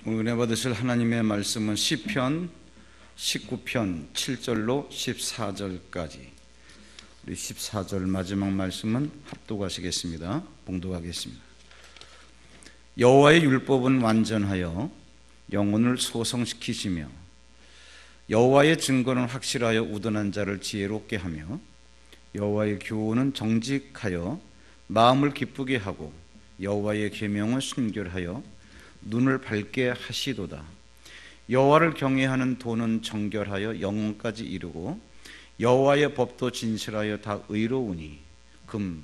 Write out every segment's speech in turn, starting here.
오늘 은혜 받으실 하나님의 말씀은 시편 19편 7절로 14절까지. 우리 14절 마지막 말씀은 합독하시겠습니다. 봉독하겠습니다. 여호와의 율법은 완전하여 영혼을 소성시키시며 여호와의 증거는 확실하여 우둔한 자를 지혜롭게 하며 여호와의 교훈은 정직하여 마음을 기쁘게 하고 여호와의 계명은 순결하여 눈을 밝게 하시도다. 여호와를 경외하는 도는 정결하여 영혼까지 이루고 여호와의 법도 진실하여 다 의로우니 금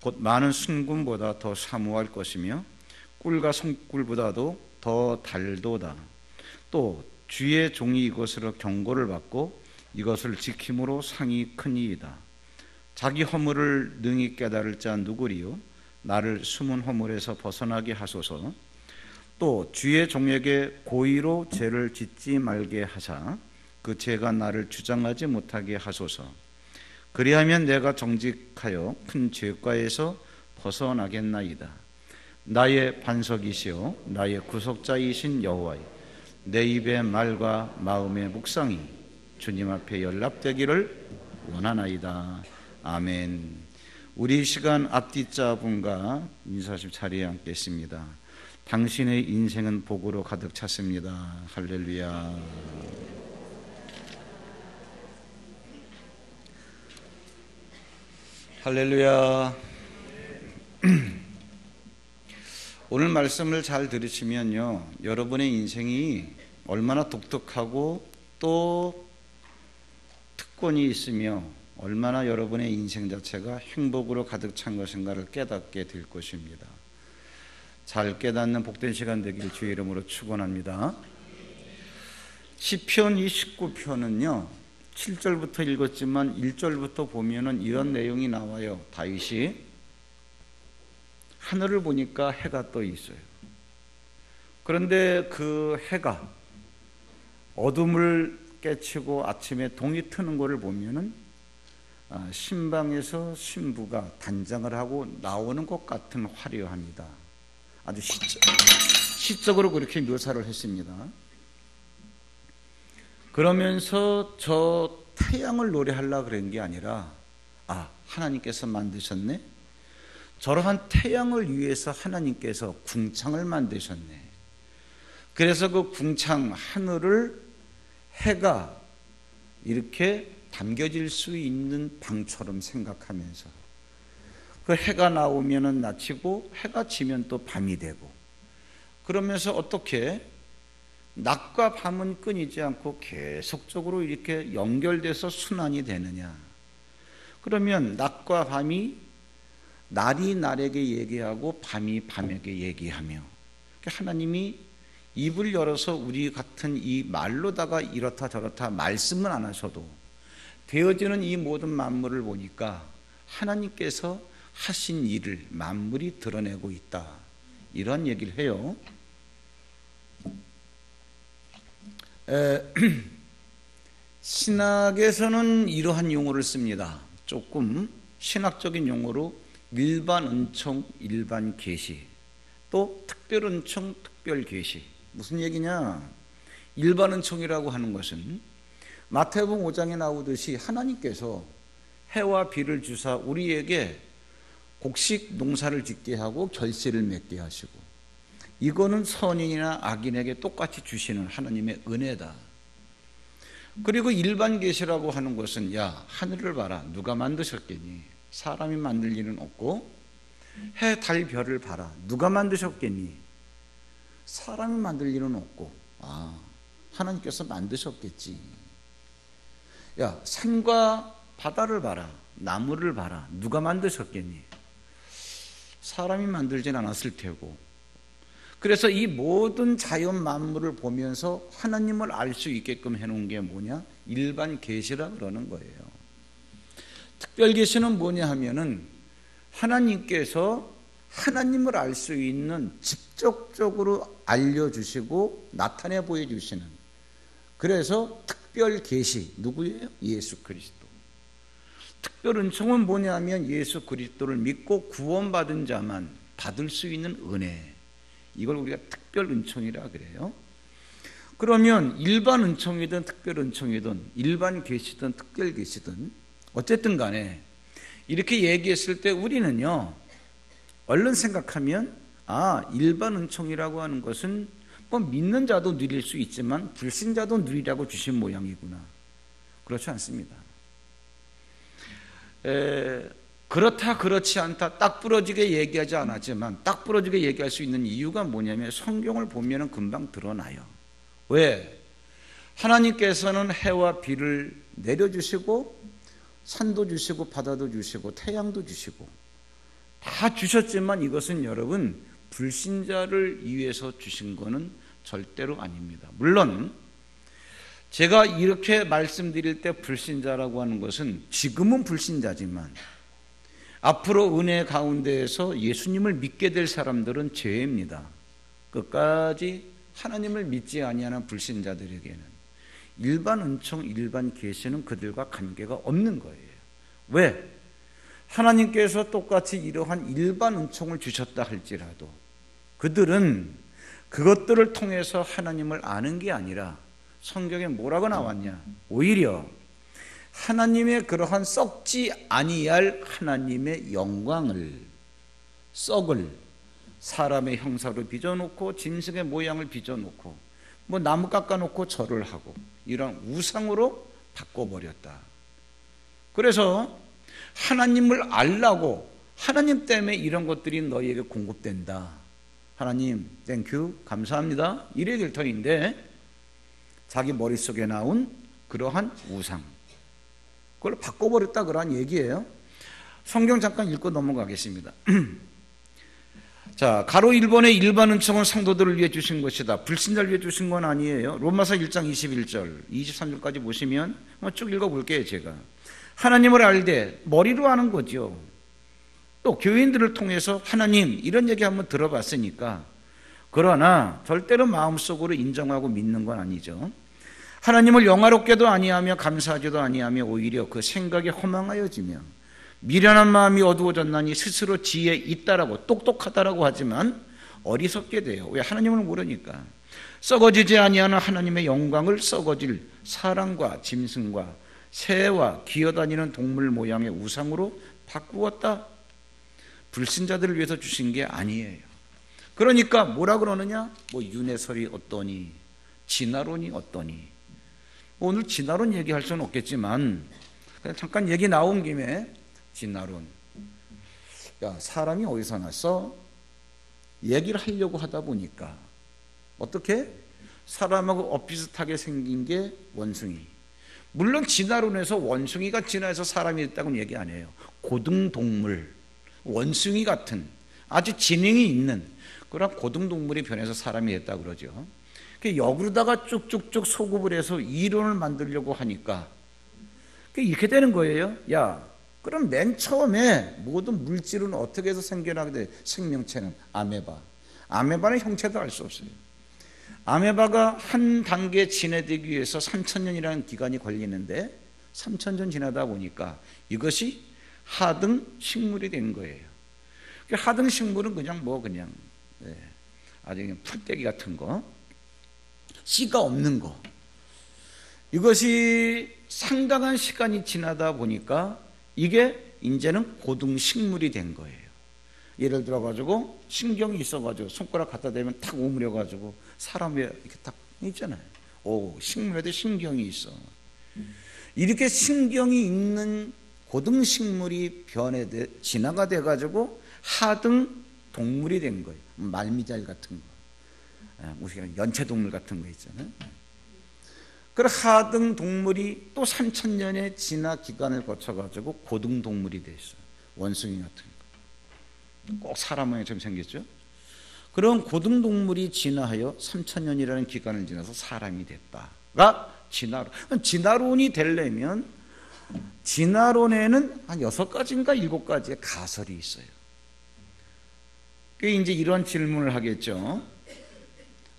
곧 많은 순금보다 더 사모할 것이며 꿀과 손꿀보다도 더 달도다. 또 주의 종이 이것으로 경고를 받고 이것을 지킴으로 상이 크니이다. 자기 허물을 능히 깨달을 자 누구리요? 나를 숨은 허물에서 벗어나게 하소서. 또 주의 종에게 고의로 죄를 짓지 말게 하사 그 죄가 나를 주장하지 못하게 하소서. 그리하면 내가 정직하여 큰 죄과에서 벗어나겠나이다. 나의 반석이시오 나의 구속자이신 여호와여, 내 입의 말과 마음의 묵상이 주님 앞에 연락되기를 원하나이다. 아멘. 우리 시간 앞뒷자분과 인사하실 자리에 앉겠습니다. 당신의 인생은 복으로 가득 찼습니다. 할렐루야. 할렐루야. 오늘 말씀을 잘 들으시면요, 여러분의 인생이 얼마나 독특하고 또 특권이 있으며 얼마나 여러분의 인생 자체가 행복으로 가득 찬 것인가를 깨닫게 될 것입니다. 잘 깨닫는 복된 시간 되길 주의 이름으로 축원합니다. 시편 29편은요 7절부터 읽었지만 1절부터 보면은 이런 내용이 나와요. 다윗이 하늘을 보니까 해가 떠 있어요. 그런데 그 해가 어둠을 깨치고 아침에 동이 트는 것을 보면은 신방에서 신부가 단장을 하고 나오는 것 같은 화려합니다. 아주 시적으로 그렇게 묘사를 했습니다. 그러면서 저 태양을 노래하려고 그런 게 아니라 하나님께서 만드셨네? 저러한 태양을 위해서 하나님께서 궁창을 만드셨네. 그래서 그 궁창 하늘을 해가 이렇게 담겨질 수 있는 방처럼 생각하면서 그 해가 나오면은 낮이고 해가 지면 또 밤이 되고, 그러면서 어떻게 낮과 밤은 끊이지 않고 계속적으로 이렇게 연결돼서 순환이 되느냐. 그러면 낮과 밤이 날이 날에게 얘기하고 밤이 밤에게 얘기하며, 하나님이 입을 열어서 우리 같은 이 말로다가 이렇다 저렇다 말씀은 안 하셔도 되어지는 이 모든 만물을 보니까 하나님께서 하신 일을 만물이 드러내고 있다, 이런 얘기를 해요. 신학에서는 이러한 용어를 씁니다. 조금 신학적인 용어로 일반 은총, 일반 계시, 또 특별 은총, 특별 계시. 무슨 얘기냐? 일반 은총이라고 하는 것은 마태복음 5장에 나오듯이 하나님께서 해와 비를 주사 우리에게 곡식 농사를 짓게 하고 결실을 맺게 하시고, 이거는 선인이나 악인에게 똑같이 주시는 하나님의 은혜다. 그리고 일반 계시라고 하는 것은 하늘을 봐라, 누가 만드셨겠니? 사람이 만들 일은 없고. 해, 달, 별을 봐라, 누가 만드셨겠니? 사람이 만들 일은 없고. 하나님께서 만드셨겠지. 산과 바다를 봐라, 나무를 봐라, 누가 만드셨겠니? 사람이 만들진 않았을 테고. 그래서 이 모든 자연 만물을 보면서 하나님을 알 수 있게끔 해놓은 게 뭐냐? 일반 계시라 그러는 거예요. 특별 계시는 뭐냐 하면은 하나님께서 하나님을 알 수 있는, 직접적으로 알려주시고 나타내 보여주시는, 그래서 특별 계시, 누구예요? 예수 그리스도. 특별 은총은 뭐냐면 예수 그리스도를 믿고 구원받은 자만 받을 수 있는 은혜, 이걸 우리가 특별 은총이라 그래요. 그러면 일반 은총이든 특별 은총이든 일반 계시든 특별 계시든 어쨌든 간에 이렇게 얘기했을 때 우리는요, 얼른 생각하면 일반 은총이라고 하는 것은 뭐 믿는 자도 누릴 수 있지만 불신자도 누리라고 주신 모양이구나. 그렇지 않습니다. 그렇다 그렇지 않다 딱 부러지게 얘기하지 않았지만 딱 부러지게 얘기할 수 있는 이유가 뭐냐면 성경을 보면 금방 드러나요. 왜? 하나님께서는 해와 비를 내려주시고 산도 주시고 바다도 주시고 태양도 주시고 다 주셨지만 이것은 여러분 불신자를 위해서 주신 것은 절대로 아닙니다. 물론 제가 이렇게 말씀드릴 때 불신자라고 하는 것은 지금은 불신자지만 앞으로 은혜 가운데에서 예수님을 믿게 될 사람들은 죄입니다. 끝까지 하나님을 믿지 아니하는 불신자들에게는 일반 은총, 일반 계시는 그들과 관계가 없는 거예요. 왜? 하나님께서 똑같이 이러한 일반 은총을 주셨다 할지라도 그들은 그것들을 통해서 하나님을 아는 게 아니라 성경에 뭐라고 나왔냐? 오히려 하나님의 그러한 썩지 아니할 하나님의 영광을, 썩을 사람의 형상으로 빚어놓고 짐승의 모양을 빚어놓고 뭐 나무 깎아놓고 절을 하고 이런 우상으로 바꿔버렸다. 그래서 하나님을 알라고 하나님 때문에 이런 것들이 너희에게 공급된다. 하나님 땡큐 감사합니다 이래야 될 터인데 자기 머릿속에 나온 그러한 우상 그걸 바꿔버렸다 그러한 얘기예요. 성경 잠깐 읽고 넘어가겠습니다. 자, 가로 1번의 일반 은총은 성도들을 위해 주신 것이다. 불신자를 위해 주신 건 아니에요. 로마서 1장 21절 23절까지 보시면 쭉 읽어볼게요. 제가 하나님을 알되 머리로 아는 거죠. 또 교인들을 통해서 하나님 이런 얘기 한번 들어봤으니까 그러나 절대로 마음속으로 인정하고 믿는 건 아니죠. 하나님을 영화롭게도 아니하며 감사하지도 아니하며 오히려 그 생각이 허망하여지며 미련한 마음이 어두워졌나니 스스로 지혜 있다라고 똑똑하다라고 하지만 어리석게 돼요. 왜? 하나님을 모르니까. 썩어지지 아니하는 하나님의 영광을 썩어질 사람과 짐승과 새와 기어다니는 동물 모양의 우상으로 바꾸었다. 불신자들을 위해서 주신 게 아니에요. 그러니까 뭐라 그러느냐? 뭐 윤회설이 어떠니 진화론이 어떠니. 오늘 진화론 얘기할 수는 없겠지만 그냥 잠깐 얘기 나온 김에 진화론. 야, 사람이 어디서 났어? 얘기를 하려고 하다 보니까 어떻게? 사람하고 엇비슷하게 생긴 게 원숭이. 물론 진화론에서 원숭이가 진화해서 사람이 됐다고는 얘기 안 해요. 고등동물, 원숭이 같은 아주 지능이 있는 그런 고등동물이 변해서 사람이 됐다고 그러죠. 역으로다가 쭉쭉쭉 소급을 해서 이론을 만들려고 하니까 이렇게 되는 거예요. 야, 그럼 맨 처음에 모든 물질은 어떻게 해서 생겨나게 돼? 생명체는 아메바. 아메바는 형체도 알 수 없어요. 아메바가 한 단계 진화되기 위해서 3,000년이라는 기간이 걸리는데 3,000년 지나다 보니까 이것이 하등 식물이 된 거예요. 하등 식물은 그냥 아주 그냥 풀떼기 같은 거, 씨가 없는 거. 이것이 상당한 시간이 지나다 보니까 이게 이제는 고등식물이 된 거예요. 예를 들어가지고 신경이 있어가지고 손가락 갖다 대면 탁 오므려가지고 사람에 이렇게 딱 있잖아요. 오, 식물에도 신경이 있어. 이렇게 신경이 있는 고등식물이 진화가 돼가지고 하등 동물이 된 거예요. 말미잘 같은 거, 우리가 연체동물 같은 거 있잖아요. 그 하등 동물이 또 3,000년의 진화 기간을 거쳐가지고 고등 동물이 됐어요. 원숭이 같은 거. 꼭 사람 모양처럼 생겼죠. 그런 고등 동물이 진화하여 3,000년이라는 기간을 지나서 사람이 됐다가 진화론. 진화론이 되려면 진화론에는 한 6가지인가 7가지의 가설이 있어요. 그게 이제 이런 질문을 하겠죠.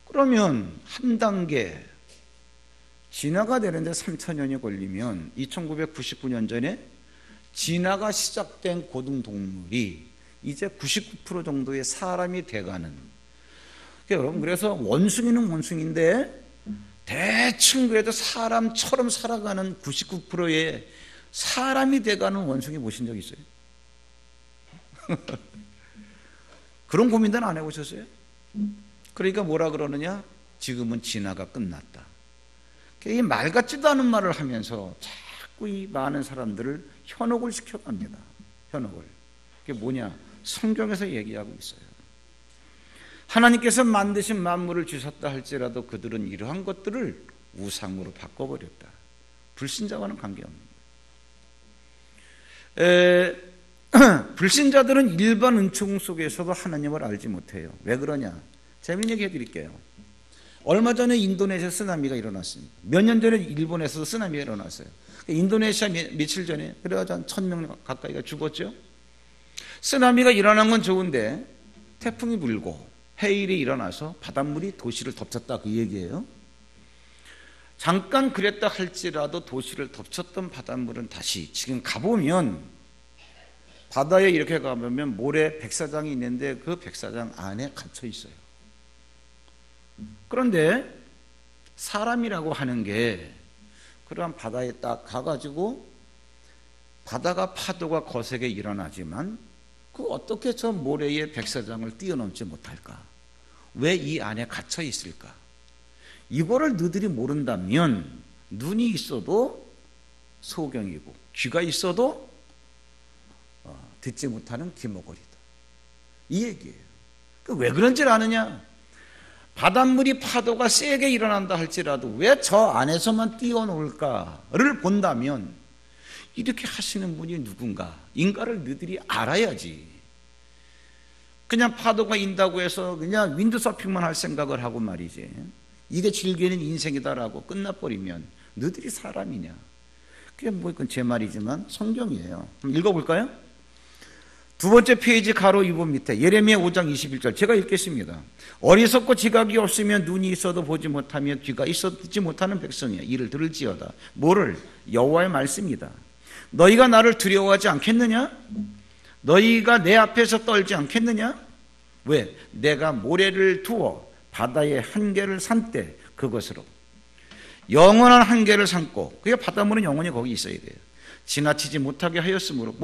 그러면 한 단계 진화가 되는데 3,000년이 걸리면 2999년 전에 진화가 시작된 고등동물이 이제 99% 정도의 사람이 돼가는 여러분, 그래서 원숭이는 원숭이인데 대충 그래도 사람처럼 살아가는 99%의 사람이 돼가는 원숭이 보신 적 있어요? 그런 고민들 안 해보셨어요? 그러니까 뭐라 그러느냐? 지금은 진화가 끝났다. 이 말 같지도 않은 말을 하면서 자꾸 이 많은 사람들을 현혹을 시켜갑니다. 현혹을. 그게 뭐냐? 성경에서 얘기하고 있어요. 하나님께서 만드신 만물을 주셨다 할지라도 그들은 이러한 것들을 우상으로 바꿔버렸다. 불신자와는 관계없는 거예요. 불신자들은 일반 은총 속에서도 하나님을 알지 못해요. 왜 그러냐? 재미있는 얘기 해드릴게요. 얼마 전에 인도네시아 쓰나미가 일어났습니다. 몇 년 전에 일본에서도 쓰나미가 일어났어요. 인도네시아 며칠 전에 그래가지고 한 1000명 가까이가 죽었죠. 쓰나미가 일어난 건 좋은데 태풍이 불고 해일이 일어나서 바닷물이 도시를 덮쳤다, 그 얘기예요. 잠깐 그랬다 할지라도 도시를 덮쳤던 바닷물은 다시 지금 가보면 바다에 이렇게 가보면 모래 백사장이 있는데 그 백사장 안에 갇혀 있어요. 그런데 사람이라고 하는 게 그러한 바다에 딱 가가지고 바다가 파도가 거세게 일어나지만 그 어떻게 저 모래의 백사장을 뛰어넘지 못할까? 왜 이 안에 갇혀 있을까? 이거를 너희들이 모른다면 눈이 있어도 소경이고 귀가 있어도 듣지 못하는 귀머거리다, 이 얘기예요. 왜 그런지 아느냐? 바닷물이 파도가 세게 일어난다 할지라도 왜 저 안에서만 뛰어놀까를 본다면 이렇게 하시는 분이 누군가, 인가를 너희들이 알아야지. 그냥 파도가 인다고 해서 그냥 윈드서핑만 할 생각을 하고 말이지, 이게 즐기는 인생이다라고 끝나버리면 너희들이 사람이냐? 그게 뭐 그건 제 말이지만 성경이에요. 한번 읽어볼까요? 두 번째 페이지 가로 2번 밑에 예레미야 5장 21절 제가 읽겠습니다. 어리석고 지각이 없으면 눈이 있어도 보지 못하며 귀가 있어도 듣지 못하는 백성이야. 이를 들을지어다. 뭐를? 여호와의 말씀이다. 너희가 나를 두려워하지 않겠느냐? 너희가 내 앞에서 떨지 않겠느냐? 왜? 내가 모래를 두어 바다의 한계를 삼때 그것으로 영원한 한계를 삼고, 그게 바닷물은 영원히 거기 있어야 돼요. 지나치지 못하게 하였으므로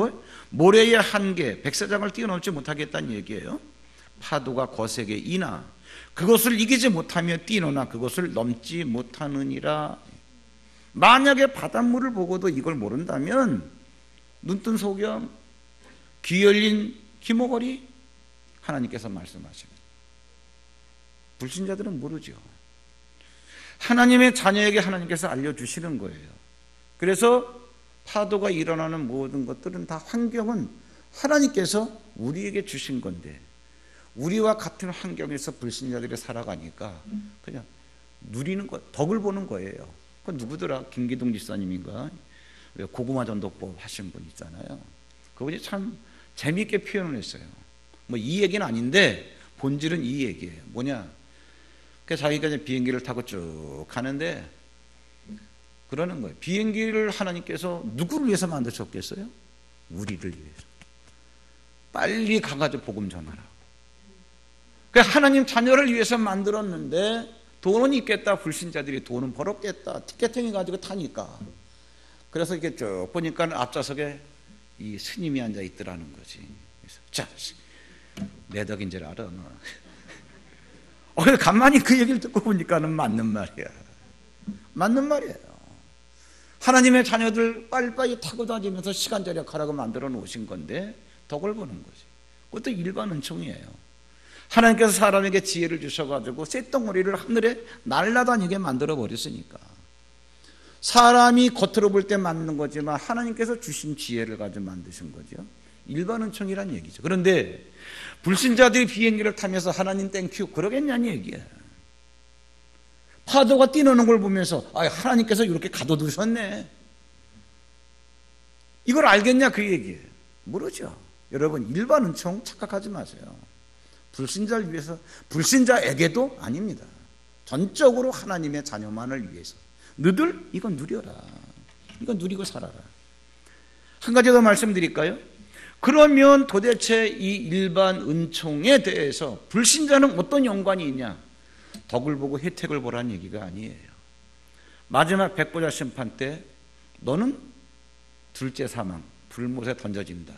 모래의 한계, 백사장을 뛰어넘지 못하겠다는 얘기예요. 파도가 거세게 이나 그것을 이기지 못하며 뛰노나 그것을 넘지 못하느니라. 만약에 바닷물을 보고도 이걸 모른다면 눈뜬 소경, 귀 열린 귀머거리, 하나님께서 말씀하시는, 불신자들은 모르죠. 하나님의 자녀에게 하나님께서 알려주시는 거예요. 그래서 파도가 일어나는 모든 것들은 다, 환경은 하나님께서 우리에게 주신 건데 우리와 같은 환경에서 불신자들이 살아가니까 그냥 누리는 거, 덕을 보는 거예요. 그건 누구더라? 김기동 지사님인가? 고구마 전도법 하신 분 있잖아요. 그분이 참 재미있게 표현을 했어요. 뭐 이 얘기는 아닌데 본질은 이 얘기예요. 뭐냐? 그래서 자기가 이제 비행기를 타고 쭉 가는데 그러는 거예요. 비행기를 하나님께서 누구를 위해서 만드셨겠어요? 우리를 위해서. 빨리 가가지고 복음 전하라. 그러니까 하나님 자녀를 위해서 만들었는데 돈은 있겠다. 불신자들이 돈은 벌었겠다. 티켓팅 가지고 타니까. 그래서 이렇게 쭉 보니까 앞좌석에 이 스님이 앉아 있더라는 거지. 그래서 자, 내 덕인 줄 알아. 가만히 그 얘기를 듣고 보니까는 맞는 말이야. 맞는 말이에요. 하나님의 자녀들 빨리빨리 타고 다니면서 시간 절약하라고 만들어 놓으신 건데 덕을 보는 거지. 그것도 일반 은총이에요. 하나님께서 사람에게 지혜를 주셔가지고 쇳덩어리를 하늘에 날아다니게 만들어 버렸으니까. 사람이 겉으로 볼 때 맞는 거지만 하나님께서 주신 지혜를 가지고 만드신 거죠. 일반 은총이란 얘기죠. 그런데 불신자들이 비행기를 타면서 하나님 땡큐 그러겠냐는 얘기예요. 파도가 뛰노는 걸 보면서 하나님께서 이렇게 가둬두셨네, 이걸 알겠냐 그 얘기예요. 모르죠. 여러분, 일반 은총 착각하지 마세요. 불신자를 위해서, 불신자에게도 아닙니다. 전적으로 하나님의 자녀만을 위해서. 너들 이건 누려라. 이건 누리고 살아라. 한 가지 더 말씀드릴까요? 그러면 도대체 이 일반 은총에 대해서 불신자는 어떤 연관이 있냐? 덕을 보고 혜택을 보라는 얘기가 아니에요. 마지막 백보자 심판 때 너는 둘째 사망, 불못에 던져진다.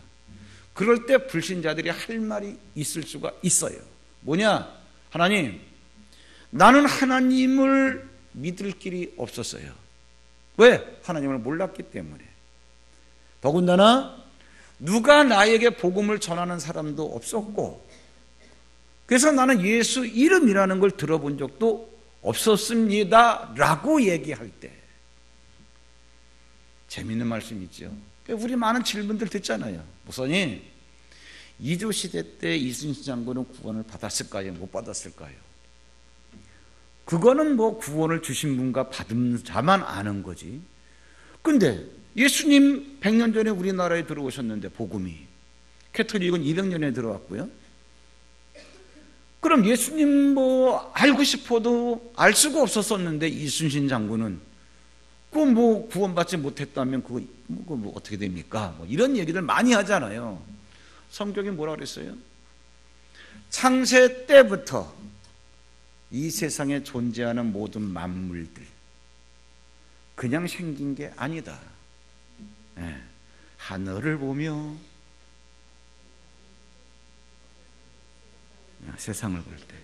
그럴 때 불신자들이 할 말이 있을 수가 있어요. 뭐냐? 하나님, 나는 하나님을 믿을 길이 없었어요. 왜? 하나님을 몰랐기 때문에. 더군다나 누가 나에게 복음을 전하는 사람도 없었고, 그래서 나는 예수 이름이라는 걸 들어본 적도 없었습니다 라고 얘기할 때 재미있는 말씀 있죠. 우리 많은 질문들 듣잖아요. 목사님, 이조 시대 때 이순신 장군은 구원을 받았을까요? 못 받았을까요? 그거는 뭐 구원을 주신 분과 받은 자만 아는 거지. 근데 예수님 100년 전에 우리나라에 들어오셨는데 복음이, 캐톨릭은 200년에 들어왔고요. 그럼 예수님 뭐 알고 싶어도 알 수가 없었었는데 이순신 장군은 그 뭐 구원받지 못했다면 그거 뭐 어떻게 됩니까? 뭐 이런 얘기들 많이 하잖아요. 성경이 뭐라 그랬어요? 창세 때부터 이 세상에 존재하는 모든 만물들 그냥 생긴 게 아니다. 네. 하늘을 보며 세상을 볼 때,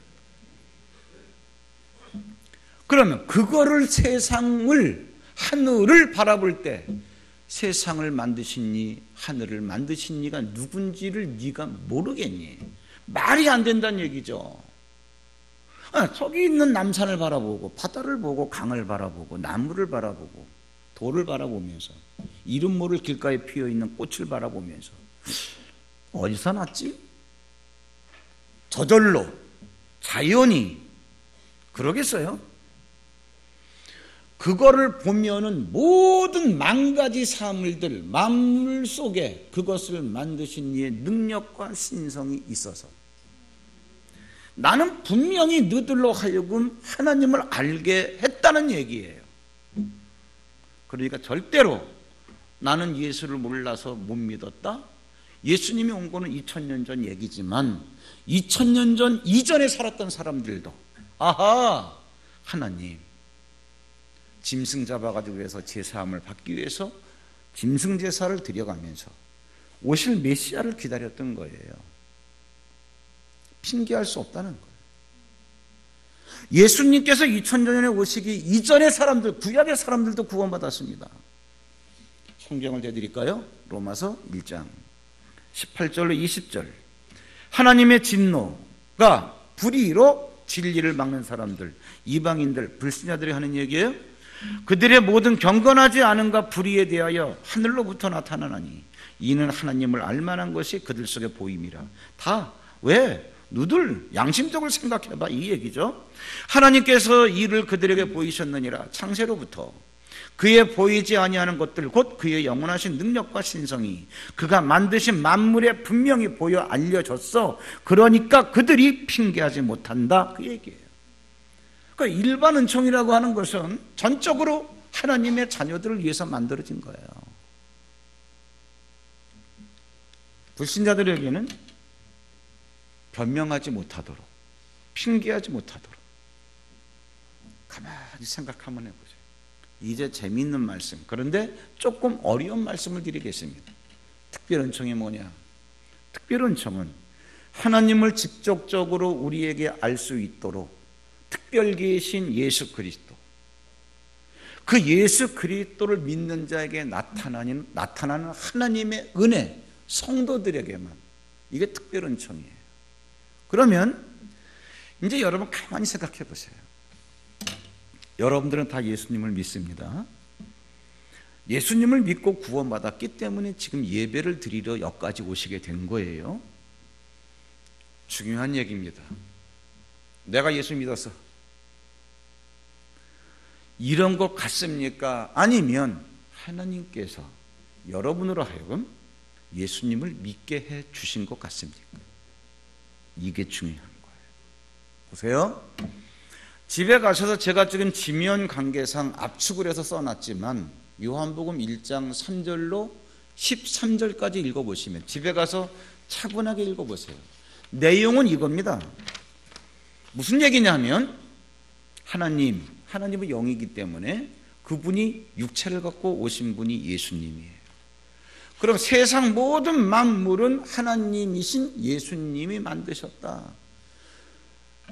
그러면 그거를 세상을, 하늘을 바라볼 때 세상을 만드신 이, 하늘을 만드신 이가 누군지를 네가 모르겠니? 말이 안 된다는 얘기죠. 저기 있는 남산을 바라보고 바다를 보고 강을 바라보고 나무를 바라보고 돌을 바라보면서 이름 모를 길가에 피어있는 꽃을 바라보면서 어디서 났지? 저절로 자연이 그러겠어요? 그거를 보면은 모든 만가지 사물들, 만물 속에 그것을 만드신 이의 능력과 신성이 있어서 나는 분명히 너희들로 하여금 하나님을 알게 했다는 얘기예요. 그러니까 절대로 나는 예수를 몰라서 못 믿었다. 예수님이 온 거는 2000년 전 얘기지만 2000년 전 이전에 살았던 사람들도 아하, 하나님 짐승 잡아가지고 해서 제사함을 받기 위해서 짐승 제사를 드려가면서 오실 메시아를 기다렸던 거예요. 핑계할 수 없다는 거예요. 예수님께서 2000년 전에 오시기 이전의 사람들, 구약의 사람들도 구원받았습니다. 성경을 대드릴까요? 로마서 1장 18절로 20절. 하나님의 진노가 불의로 진리를 막는 사람들, 이방인들, 불신자들이 하는 얘기예요. 그들의 모든 경건하지 않음과 불의에 대하여 하늘로부터 나타나나니 이는 하나님을 알만한 것이 그들 속에 보임이라. 다 왜? 너들 양심적으로 생각해봐, 이 얘기죠. 하나님께서 이를 그들에게 보이셨느니라. 창세로부터 그의 보이지 아니하는 것들 곧 그의 영원하신 능력과 신성이 그가 만드신 만물에 분명히 보여 알려졌어. 그러니까 그들이 핑계하지 못한다, 그 얘기예요. 그러니까 일반 은총이라고 하는 것은 전적으로 하나님의 자녀들을 위해서 만들어진 거예요. 불신자들에게는 변명하지 못하도록, 핑계하지 못하도록. 가만히 생각 한번 해보세요. 이제 재미있는 말씀, 그런데 조금 어려운 말씀을 드리겠습니다. 특별은총이 뭐냐? 특별은총은 하나님을 직접적으로 우리에게 알 수 있도록 특별계신 예수 그리스도, 그 예수 그리스도를 믿는 자에게 나타나는 하나님의 은혜, 성도들에게만, 이게 특별은총이에요. 그러면 이제 여러분 가만히 생각해 보세요. 여러분들은 다 예수님을 믿습니다. 예수님을 믿고 구원받았기 때문에 지금 예배를 드리러 여기까지 오시게 된 거예요. 중요한 얘기입니다. 내가 예수 믿었어. 이런 것 같습니까? 아니면 하나님께서 여러분으로 하여금 예수님을 믿게 해 주신 것 같습니까? 이게 중요한 거예요. 보세요. 집에 가셔서 제가 지금 지면 관계상 압축을 해서 써놨지만 요한복음 1장 3절로 13절까지 읽어보시면, 집에 가서 차분하게 읽어보세요. 내용은 이겁니다. 무슨 얘기냐면 하나님은 영이기 때문에 그분이 육체를 갖고 오신 분이 예수님이에요. 그럼 세상 모든 만물은 하나님이신 예수님이 만드셨다.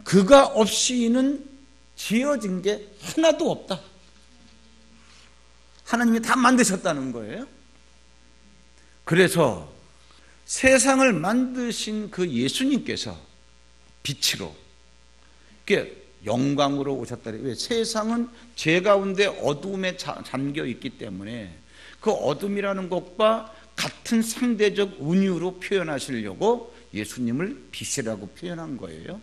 그가 없이는 지어진 게 하나도 없다. 하나님이 다 만드셨다는 거예요. 그래서 세상을 만드신 그 예수님께서 빛으로, 영광으로 오셨다. 왜? 세상은 죄 가운데 어두움에 잠겨 있기 때문에 그 어둠이라는 것과 같은 상대적 은유로 표현하시려고 예수님을 빛이라고 표현한 거예요.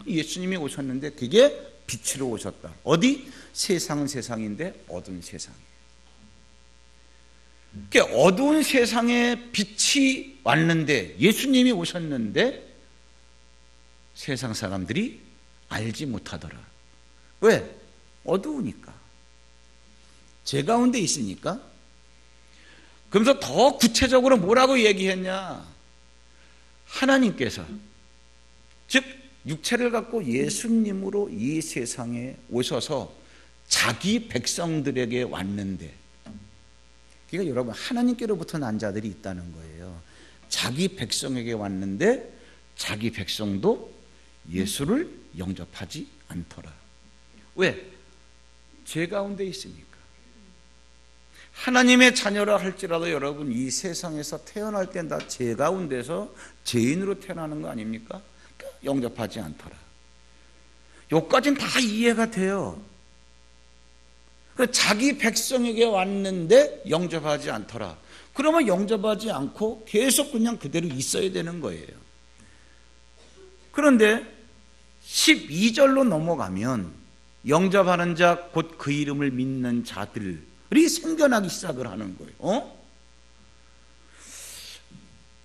예수님이 오셨는데 그게 빛으로 오셨다. 어디? 세상은 세상인데 어두운 세상이에요. 어두운 세상에 빛이 왔는데, 예수님이 오셨는데 세상 사람들이 알지 못하더라. 왜? 어두우니까, 죄 가운데 있으니까. 그러면서 더 구체적으로 뭐라고 얘기했냐? 하나님께서, 즉 육체를 갖고 예수님으로 이 세상에 오셔서 자기 백성들에게 왔는데, 그러니까 여러분, 하나님께로부터 난 자들이 있다는 거예요. 자기 백성에게 왔는데 자기 백성도 예수를 영접하지 않더라. 왜? 죄 가운데 있으니까. 하나님의 자녀라 할지라도 여러분, 이 세상에서 태어날 땐 다 죄 가운데서 죄인으로 태어나는 거 아닙니까? 영접하지 않더라. 여기까지는 다 이해가 돼요. 자기 백성에게 왔는데 영접하지 않더라. 그러면 영접하지 않고 계속 그냥 그대로 있어야 되는 거예요. 그런데 12절로 넘어가면 영접하는 자, 곧 그 이름을 믿는 자들이 생겨나기 시작을 하는 거예요.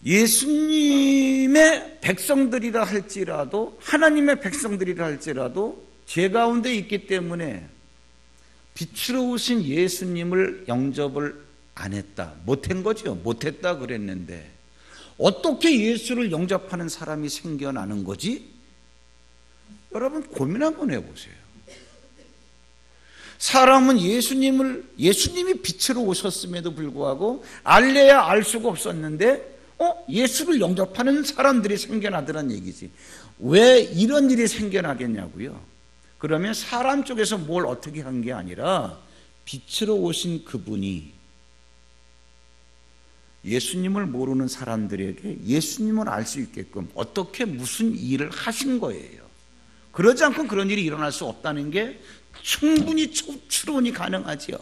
예수님의 백성들이라 할지라도, 하나님의 백성들이라 할지라도 죄 가운데 있기 때문에 빛으로 오신 예수님을 영접을 안 했다. 못한 거죠. 못했다 그랬는데 어떻게 예수를 영접하는 사람이 생겨나는 거지? 여러분, 고민 한번 해보세요. 사람은 예수님이 빛으로 오셨음에도 불구하고 알래야 알 수가 없었는데 예수를 영접하는 사람들이 생겨나더란 얘기지. 왜 이런 일이 생겨나겠냐고요? 그러면 사람 쪽에서 뭘 어떻게 한 게 아니라 빛으로 오신 그분이 예수님을 모르는 사람들에게 예수님을 알 수 있게끔 어떻게 무슨 일을 하신 거예요. 그러지 않고 그런 일이 일어날 수 없다는 게 충분히 추론이 가능하지요.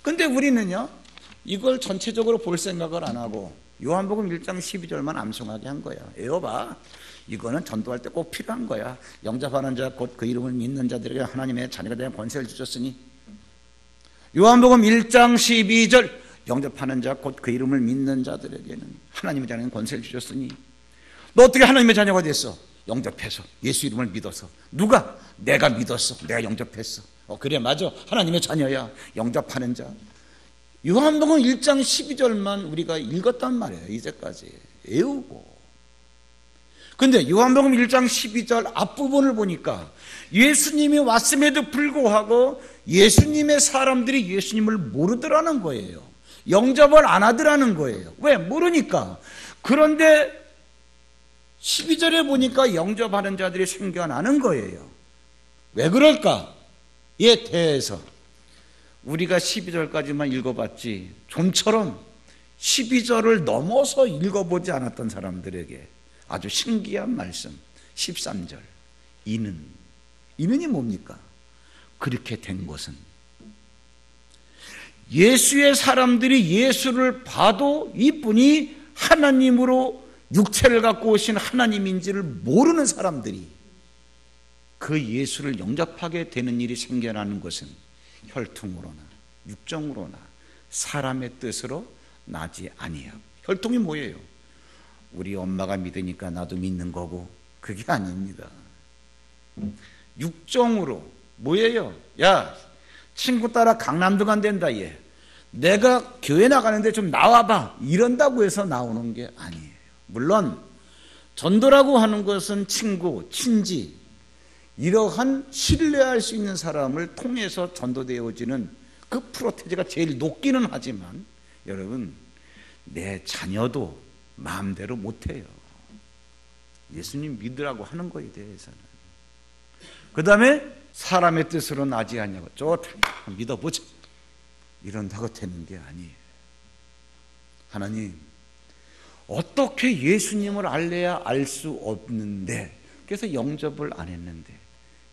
근데 우리는요, 이걸 전체적으로 볼 생각을 안 하고 요한복음 1장 12절만 암송하게 한 거야. 에어봐, 이거는 전도할 때 꼭 필요한 거야. 영접하는 자, 곧 그 이름을 믿는 자들에게 하나님의 자녀가 되는 권세를 주셨으니. 요한복음 1장 12절, 영접하는 자, 곧 그 이름을 믿는 자들에게는 하나님의 자녀는 권세를 주셨으니. 너 어떻게 하나님의 자녀가 됐어? 영접해서, 예수 이름을 믿어서. 누가? 내가 믿었어. 내가 영접했어. 그래, 맞아, 하나님의 자녀야. 영접하는 자. 요한복음 1장 12절만 우리가 읽었단 말이에요. 이제까지 외우고. 근데 요한복음 1장 12절 앞부분을 보니까 예수님이 왔음에도 불구하고 예수님의 사람들이 예수님을 모르더라는 거예요. 영접을 안 하더라는 거예요. 왜? 모르니까. 그런데 12절에 보니까 영접하는 자들이 생겨나는 거예요. 왜 그럴까? 에 대해서 우리가 12절까지만 읽어봤지, 좀처럼 12절을 넘어서 읽어보지 않았던 사람들에게 아주 신기한 말씀, 13절. 이는이 뭡니까? 그렇게 된 것은 예수의 사람들이 예수를 봐도 이분이 하나님으로 육체를 갖고 오신 하나님인지를 모르는 사람들이 그 예수를 영접하게 되는 일이 생겨나는 것은 혈통으로나 육정으로나 사람의 뜻으로 나지 아니에요. 혈통이 뭐예요? 우리 엄마가 믿으니까 나도 믿는 거고, 그게 아닙니다. 육정으로 뭐예요? 야, 친구 따라 강남도 간댄다. 얘 내가 교회 나가는데 좀 나와봐 이런다고 해서 나오는 게 아니에요. 물론 전도라고 하는 것은 친구, 친지 이러한 신뢰할 수 있는 사람을 통해서 전도되어지는 그 프로테지가 제일 높기는 하지만 여러분 내 자녀도 마음대로 못해요. 예수님 믿으라고 하는 거에 대해서는. 그 다음에 사람의 뜻으로 나지 않냐고 좋다 믿어보자 이런다고 되는 게 아니에요. 하나님 어떻게 예수님을 알래야 알 수 없는데 그래서 영접을 안 했는데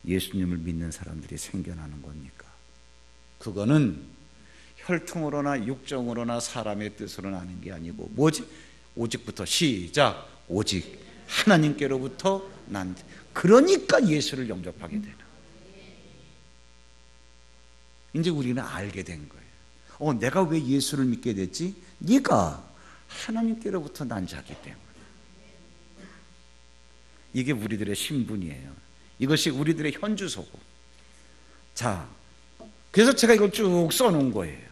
예수님을 믿는 사람들이 생겨나는 겁니까? 그거는 혈통으로나 육정으로나 사람의 뜻으로 나는 게 아니고 뭐지? 오직부터 시작 오직 하나님께로부터 난 그러니까 예수를 영접하게 되는 이제 우리는 알게 된 거예요. 내가 왜 예수를 믿게 됐지? 네가 하나님께로부터 난 자기 때문에. 이게 우리들의 신분이에요. 이것이 우리들의 현주소고. 자, 그래서 제가 이걸 쭉 써놓은 거예요.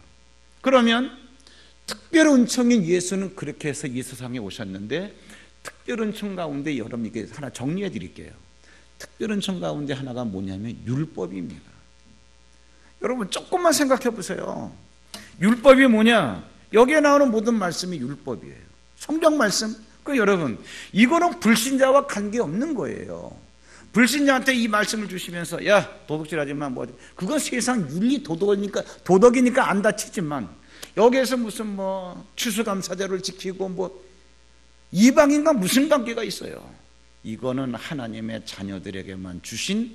그러면 특별 은총인 예수는 그렇게 해서 이 세상에 오셨는데 특별 은총 가운데 여러분 이게 하나 정리해 드릴게요. 특별 은총 가운데 하나가 뭐냐면 율법입니다. 여러분 조금만 생각해 보세요. 율법이 뭐냐? 여기에 나오는 모든 말씀이 율법이에요. 성경 말씀. 여러분 이거는 불신자와 관계없는 거예요. 불신자한테 이 말씀을 주시면서 야 도둑질하지 마 뭐 그건 세상 윤리 도덕이니까 안 다치지만 여기에서 무슨 뭐 추수감사절을 지키고 뭐 이방인과 무슨 관계가 있어요? 이거는 하나님의 자녀들에게만 주신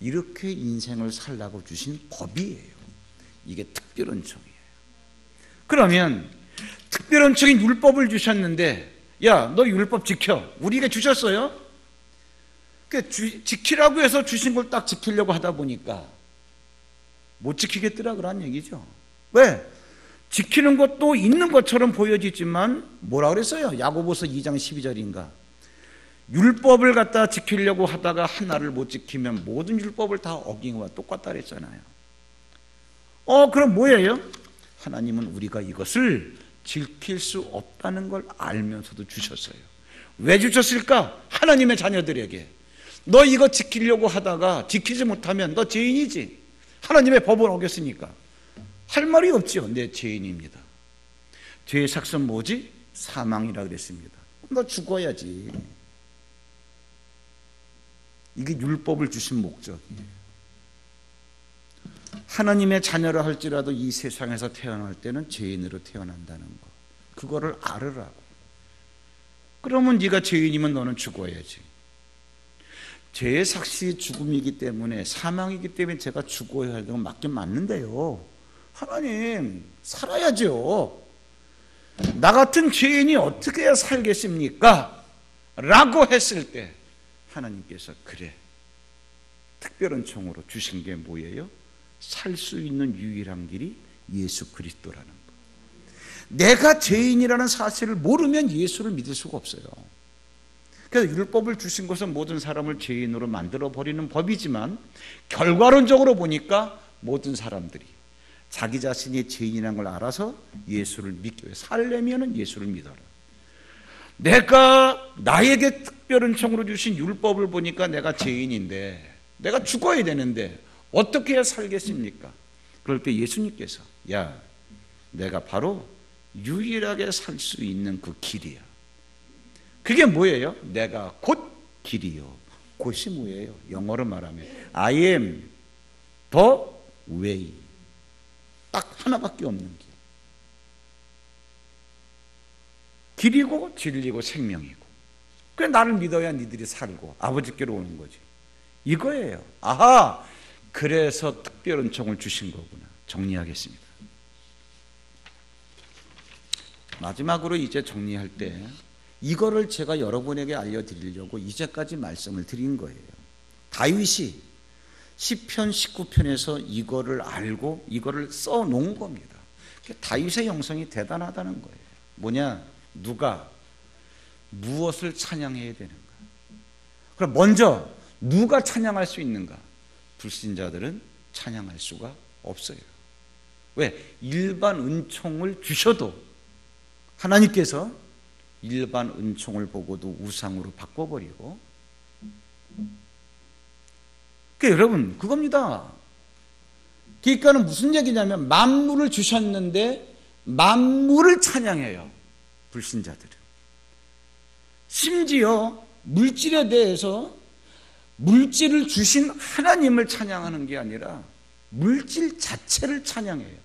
이렇게 인생을 살라고 주신 법이에요. 이게 특별 은총이에요. 그러면 특별 은총인 율법을 주셨는데 야 너 율법 지켜 우리가 주셨어요. 지키라고 해서 주신 걸 딱 지키려고 하다 보니까 못 지키겠더라 그런 얘기죠. 왜? 지키는 것도 있는 것처럼 보여지지만 뭐라 그랬어요? 야고보서 2장 12절인가 율법을 갖다 지키려고 하다가 하나를 못 지키면 모든 율법을 다 어긴 거와 똑같다 그랬잖아요. 그럼 뭐예요? 하나님은 우리가 이것을 지킬 수 없다는 걸 알면서도 주셨어요. 왜 주셨을까? 하나님의 자녀들에게 너 이거 지키려고 하다가 지키지 못하면 너 죄인이지. 하나님의 법을 어겼으니까 할 말이 없지요. 내 죄인입니다. 죄의 삭은 뭐지? 사망이라 그랬습니다. 너 죽어야지. 이게 율법을 주신 목적이에요. 하나님의 자녀라 할지라도 이 세상에서 태어날 때는 죄인으로 태어난다는 거 그거를 알으라고. 그러면 네가 죄인이면 너는 죽어야지. 죄의 삭시 죽음이기 때문에 사망이기 때문에 제가 죽어야 할 건 맞긴 맞는데요. 하나님 살아야죠. 나 같은 죄인이 어떻게 해야 살겠습니까? 라고 했을 때 하나님께서 그래 특별 은총으로 주신 게 뭐예요? 살 수 있는 유일한 길이 예수 그리스도라는 거. 내가 죄인이라는 사실을 모르면 예수를 믿을 수가 없어요. 그래서 율법을 주신 것은 모든 사람을 죄인으로 만들어버리는 법이지만 결과론적으로 보니까 모든 사람들이 자기 자신이 죄인이라는 걸 알아서 예수를 믿기 위해 살려면 예수를 믿어라. 내가 나에게 특별 은총으로 주신 율법을 보니까 내가 죄인인데 내가 죽어야 되는데 어떻게 해야 살겠습니까? 그럴 때 예수님께서 야 내가 바로 유일하게 살 수 있는 그 길이야. 그게 뭐예요? 내가 곧 길이요. 곧이 뭐예요? 영어로 말하면 I am the way. 딱 하나밖에 없는 길. 길이고 진리고 생명이고. 그래 나를 믿어야 니들이 살고 아버지께로 오는 거지. 이거예요. 아하! 그래서 특별 은총을 주신 거구나. 정리하겠습니다. 마지막으로 이제 정리할 때 이거를 제가 여러분에게 알려드리려고 이제까지 말씀을 드린 거예요. 다윗이 시편 19편에서 이거를 알고 이거를 써놓은 겁니다. 다윗의 영성이 대단하다는 거예요. 뭐냐? 누가 무엇을 찬양해야 되는가? 그럼 먼저 누가 찬양할 수 있는가? 불신자들은 찬양할 수가 없어요. 왜? 일반 은총을 주셔도 하나님께서 일반 은총을 보고도 우상으로 바꿔버리고, 그러니까 여러분 그겁니다. 그러니까는 무슨 얘기냐면 만물을 주셨는데 만물을 찬양해요, 불신자들은. 심지어 물질에 대해서 물질을 주신 하나님을 찬양하는 게 아니라 물질 자체를 찬양해요.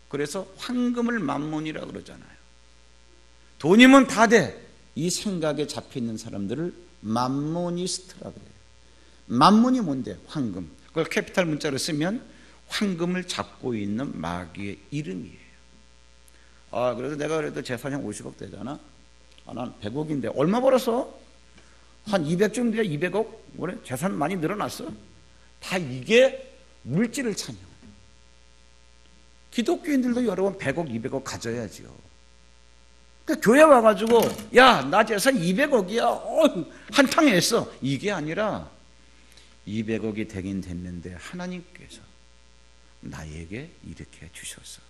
그래서 황금을 만몬이라고 그러잖아요. 돈이면 다 돼. 이 생각에 잡혀있는 사람들을 만모니스트라고 해요. 만몬이 뭔데? 황금. 그걸 캐피탈 문자로 쓰면 황금을 잡고 있는 마귀의 이름이에요. 그래서 내가 그래도 재산이 한 50억 되잖아. 난 100억인데 얼마 벌었어? 한 200 정도 돼. 200억? 그래? 재산 많이 늘어났어? 다 이게 물질을 찬양. 기독교인들도 여러분 100억, 200억 가져야지요. 그러니까 교회 와가지고 야, 나 재산 200억이야. 한탕 했어. 이게 아니라 200억이 되긴 됐는데 하나님께서 나에게 이렇게 주셨어.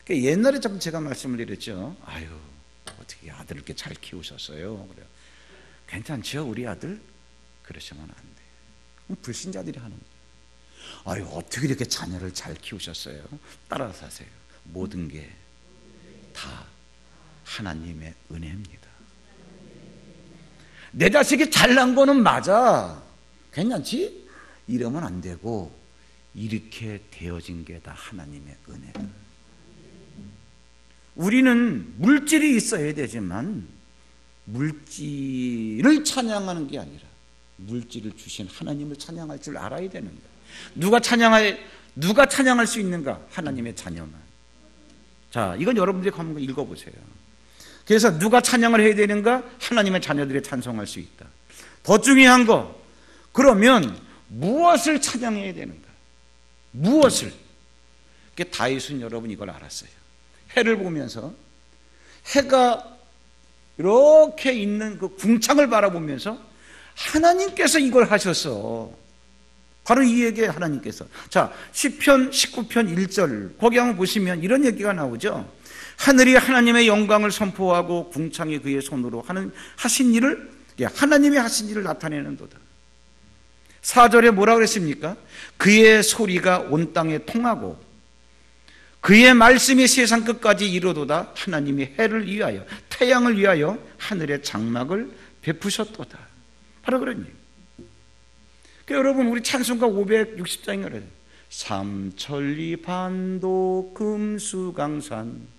그러니까 옛날에 좀 제가 말씀을 드렸죠. 아유, 어떻게 아들을 이렇게 잘 키우셨어요? 그래요. 괜찮죠, 우리 아들? 그러시면 안 돼요. 불신자들이 하는 거예요. 아유, 어떻게 이렇게 자녀를 잘 키우셨어요? 따라서 하세요. 모든 게 다 하나님의 은혜입니다. 내 자식이 잘난 거는 맞아. 괜찮지? 이러면 안 되고 이렇게 되어진 게 다 하나님의 은혜다. 우리는 물질이 있어야 되지만 물질을 찬양하는 게 아니라 물질을 주신 하나님을 찬양할 줄 알아야 되는 거예요. 누가 찬양할 수 있는가? 하나님의 자녀만. 자, 이건 여러분들이 한번 읽어보세요. 그래서 누가 찬양을 해야 되는가? 하나님의 자녀들이 찬송할 수 있다. 더 중요한 거, 그러면 무엇을 찬양해야 되는가? 무엇을? 다윗은 여러분 이걸 알았어요. 해를 보면서, 해가 이렇게 있는 그 궁창을 바라보면서 하나님께서 이걸 하셨어. 바로 이 얘기에 하나님께서. 자, 시편 19편 1절 거기 한번 보시면 이런 얘기가 나오죠. 하늘이 하나님의 영광을 선포하고 궁창이 그의 손으로 하신 일을, 하나님이 하신 일을 나타내는도다. 4절에 뭐라 그랬습니까? 그의 소리가 온 땅에 통하고 그의 말씀이 세상 끝까지 이르도다. 하나님이 해를 위하여 태양을 위하여 하늘의 장막을 베푸셨도다. 바로 그런 얘기. 그러니까 여러분, 우리 찬송가 560장에 삼천리 반도 금수강산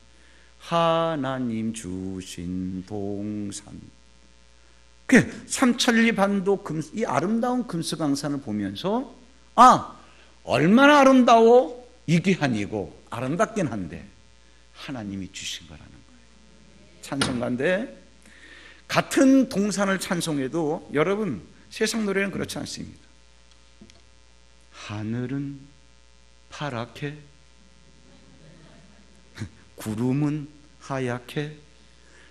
하나님 주신 동산. 그 삼천리 반도 이 아름다운 금수강산을 보면서 얼마나 아름다워? 이게 아니고 아름답긴 한데 하나님이 주신 거라는 거예요. 찬송가인데 같은 동산을 찬송해도 여러분, 세상 노래는 그렇지 않습니다. 하늘은 파랗게 구름은 하얗게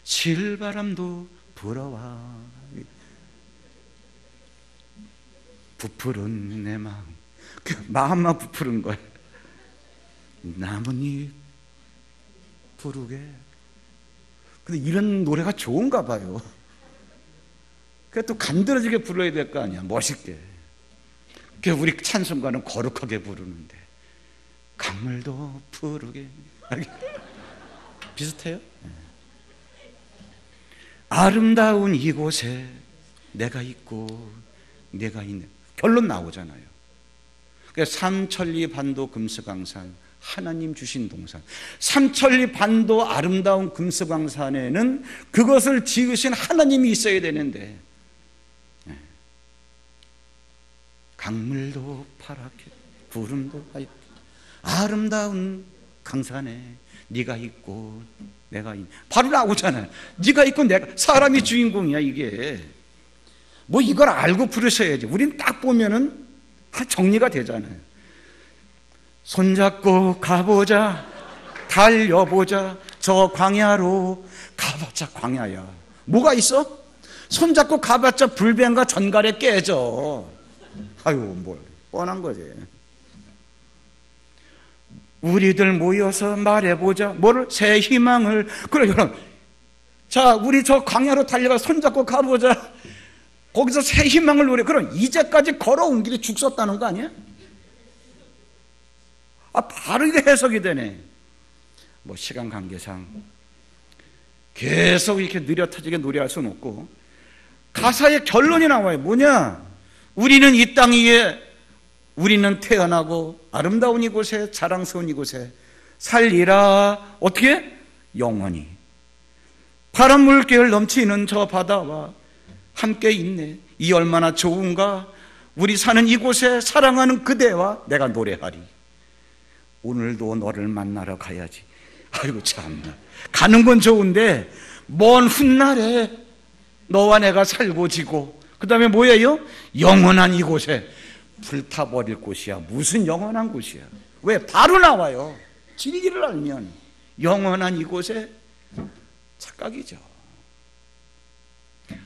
실바람도 불어와 부풀은 내 마음, 마음만 부풀은 거예요. 나뭇잎 부르게. 근데 이런 노래가 좋은가 봐요. 그래 또 간드러지게 불러야 될 거 아니야, 멋있게. 그 우리 찬송가는 거룩하게 부르는데 강물도 푸르게. 비슷해요? 아름다운 이곳에 내가 있고 내가 있는, 결론 나오잖아요. 삼천리 반도 금수강산 하나님 주신 동산. 삼천리 반도 아름다운 금수강산에는 그것을 지으신 하나님이 있어야 되는데 강물도 파랗게 구름도 하얗게 아름다운 강산에 네가 있고 내가 있는, 바로 나오잖아요. 네가 있고 내가, 사람이 주인공이야 이게. 뭐 이걸 알고 부르셔야지. 우린 딱 보면은 정리가 되잖아요. 손잡고 가보자, 달려보자, 저 광야로 가봤자 광야야. 뭐가 있어? 손잡고 가봤자 불뱀과 전갈에 깨져. 아유, 뭘 뻔한 거지. 우리들 모여서 말해보자. 뭐를? 새 희망을. 그래, 그럼. 자, 우리 저 광야로 달려가 손잡고 가보자. 거기서 새 희망을 노래. 그럼 이제까지 걸어온 길이 죽었다는 거 아니야? 바로 이게 해석이 되네. 뭐 시간 관계상 계속 이렇게 느려터지게 노래할 수는 없고, 가사의 결론이 나와요. 뭐냐? 우리는 이 땅 위에, 우리는 태어나고 아름다운 이곳에, 자랑스러운 이곳에 살리라. 어떻게? 영원히. 파란 물결 넘치는 저 바다와 함께 있네. 이 얼마나 좋은가. 우리 사는 이곳에 사랑하는 그대와 내가 노래하리. 오늘도 너를 만나러 가야지. 아이고 참나. 가는 건 좋은데 먼 훗날에 너와 내가 살고 지고, 그 다음에 뭐예요? 영원한 이곳에 불타버릴 곳이야. 무슨 영원한 곳이야. 왜? 바로 나와요. 진리를 알면. 영원한 이곳에. 착각이죠.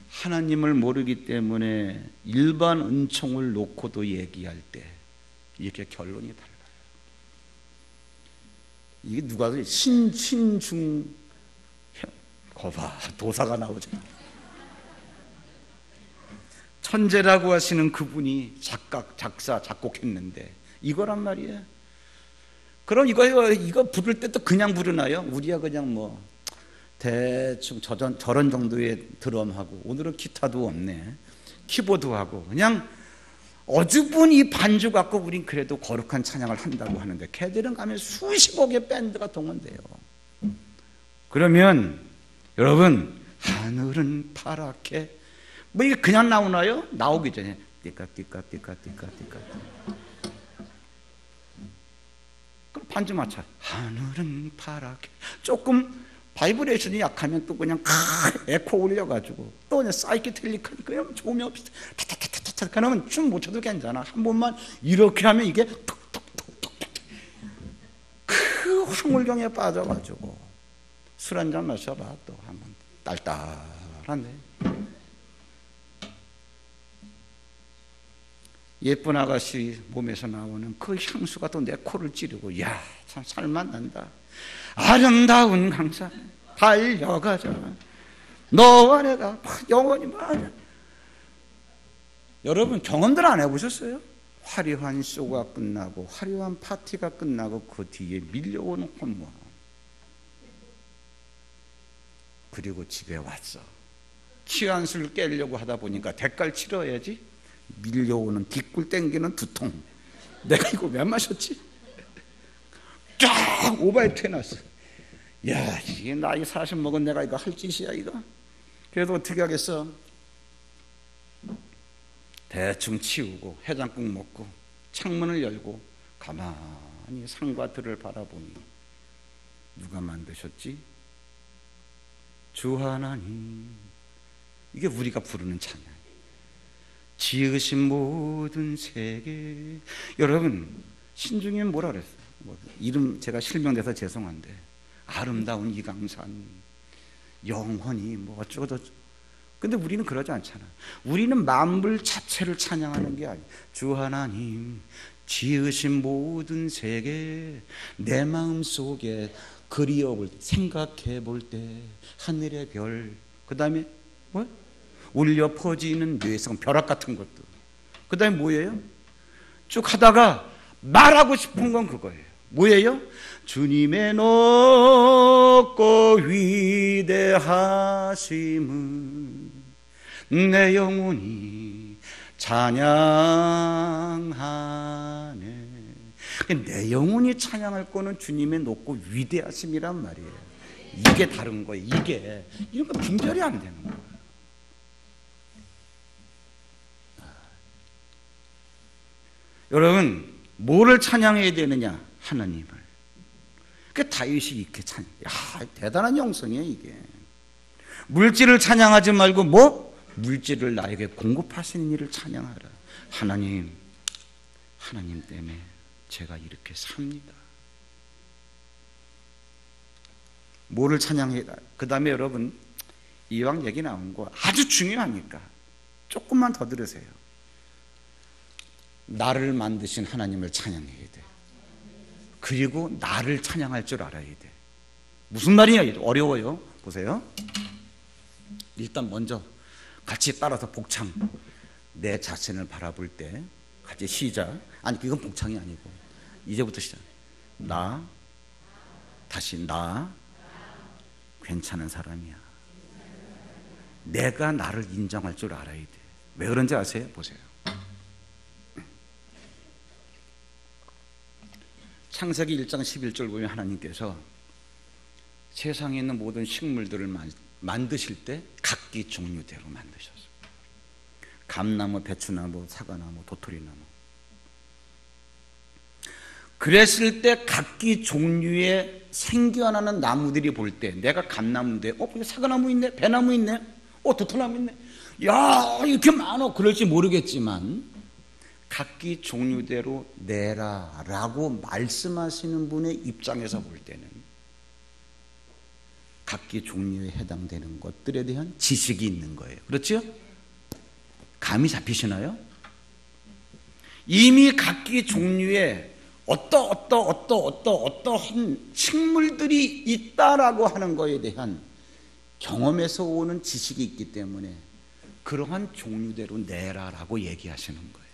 하나님을 모르기 때문에 일반 은총을 놓고도 얘기할 때 이렇게 결론이 달라요. 이게 누가 신중 거봐, 도사가 나오잖아. 천재라고 하시는 그분이 작곡했는데 이거란 말이에요. 그럼 이거 부를 때 또 그냥 부르나요? 우리야 그냥 뭐 대충 저런 정도의 드럼하고, 오늘은 기타도 없네, 키보드하고, 그냥 어줍은 이 반주 갖고 우린 그래도 거룩한 찬양을 한다고 하는데, 걔들은 가면 수십억 개의 밴드가 동원돼요. 그러면 여러분, 하늘은 파랗게, 뭐 이게 그냥 나오나요? 나오기 전에 띠까띠까띠까띠까띠까. 그럼 반주 맞춰. 하늘은 파랗게. 조금 바이브레이션이 약하면 또 그냥 에코 올려가지고, 또 그냥 사이키텔릭하니까 그냥 조명 없이 타타타타타 그러면 춤 못 춰도 괜찮아. 한 번만 이렇게 하면 이게 톡톡톡톡 그 황홀경에 빠져가지고 술 한잔 마셔봐. 또 한번 딸딸한데. 예쁜 아가씨 몸에서 나오는 그 향수가 또 내 코를 찌르고, 야, 참 살만 난다. 아름다운 강산 달려가자. 너와 내가 영원히 말이야. 여러분 경험들 안 해보셨어요? 화려한 쇼가 끝나고, 화려한 파티가 끝나고 그 뒤에 밀려오는 혼모, 그리고 집에 왔어. 취한 술 깨려고 하다 보니까 대가를 치러야지. 밀려오는 뒷굴 땡기는 두통. 내가 이거 왜 마셨지? 쫙 오바이트 해놨어. 야, 이게 나이 40 먹은 내가 이거 할 짓이야 이거. 그래도 어떻게 하겠어? 대충 치우고 해장국 먹고 창문을 열고 가만히 산과 들을 바라보니, 누가 만드셨지? 주 하나님. 이게 우리가 부르는 찬양. 지으신 모든 세계. 여러분 신중에 뭐라 그랬어요? 뭐 이름 제가 실명돼서 죄송한데, 아름다운 이강산 영원히 뭐 어쩌고 저쩌고. 근데 우리는 그러지 않잖아. 우리는 만물 자체를 찬양하는 게 아니야. 주 하나님 지으신 모든 세계, 내 마음속에 그리워볼 때, 생각해 볼 때 하늘의 별, 그 다음에 뭐? 울려 퍼지는 뇌성, 벼락 같은 것도. 그 다음에 뭐예요? 쭉 하다가 말하고 싶은 건 그거예요. 뭐예요? 주님의 높고 위대하심은 내 영혼이 찬양하네. 내 영혼이 찬양할 거는 주님의 높고 위대하심이란 말이에요. 이게 다른 거예요. 이게 이런 거 분별이 안 되는 거예요. 여러분 뭐를 찬양해야 되느냐? 하나님을. 그 다윗이 이렇게 찬양. 야, 대단한 영성이에요 이게. 물질을 찬양하지 말고 뭐? 물질을 나에게 공급하시는 이를 찬양하라. 하나님, 하나님 때문에 제가 이렇게 삽니다. 뭐를 찬양해야? 그 다음에 여러분 이왕 얘기 나온 거 아주 중요하니까 조금만 더 들으세요. 나를 만드신 하나님을 찬양해야 돼. 그리고 나를 찬양할 줄 알아야 돼. 무슨 말이냐? 어려워요. 보세요. 일단 먼저 같이 따라서 복창. 내 자신을 바라볼 때 같이 시작. 아니 이건 복창이 아니고 이제부터 시작. 나 다시 나 괜찮은 사람이야. 내가 나를 인정할 줄 알아야 돼. 왜 그런지 아세요? 보세요. 창세기 1장 11절 보면 하나님께서 세상에 있는 모든 식물들을 만드실 때 각기 종류대로 만드셨어요. 감나무, 배추나무, 사과나무, 도토리나무. 그랬을 때 각기 종류의 생겨나는 나무들이 볼 때 내가 감나무인데 사과나무 있네, 배나무 있네, 도토리나무 있네, 야 이렇게 많어 그럴지 모르겠지만 각기 종류대로 내라 라고 말씀하시는 분의 입장에서 볼 때는 각기 종류에 해당되는 것들에 대한 지식이 있는 거예요. 그렇죠? 감이 잡히시나요? 이미 각기 종류의 어떠한 식물들이 있다라고 하는 것에 대한 경험에서 오는 지식이 있기 때문에 그러한 종류대로 내라라고 얘기하시는 거예요.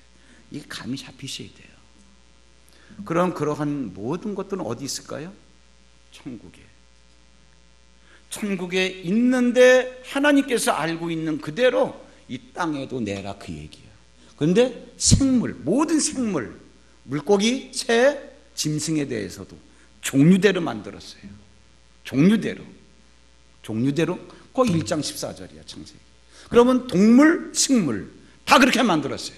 이게 감이 잡히셔야 돼요. 그럼 그러한 모든 것들은 어디 있을까요? 천국에 있는데 하나님께서 알고 있는 그대로 이 땅에도 내라 그 얘기예요. 그런데 생물, 모든 생물, 물고기, 새, 짐승에 대해서도 종류대로 만들었어요. 종류대로 그 1장 14절이야 창세기. 그러면 동물, 식물 다 그렇게 만들었어요.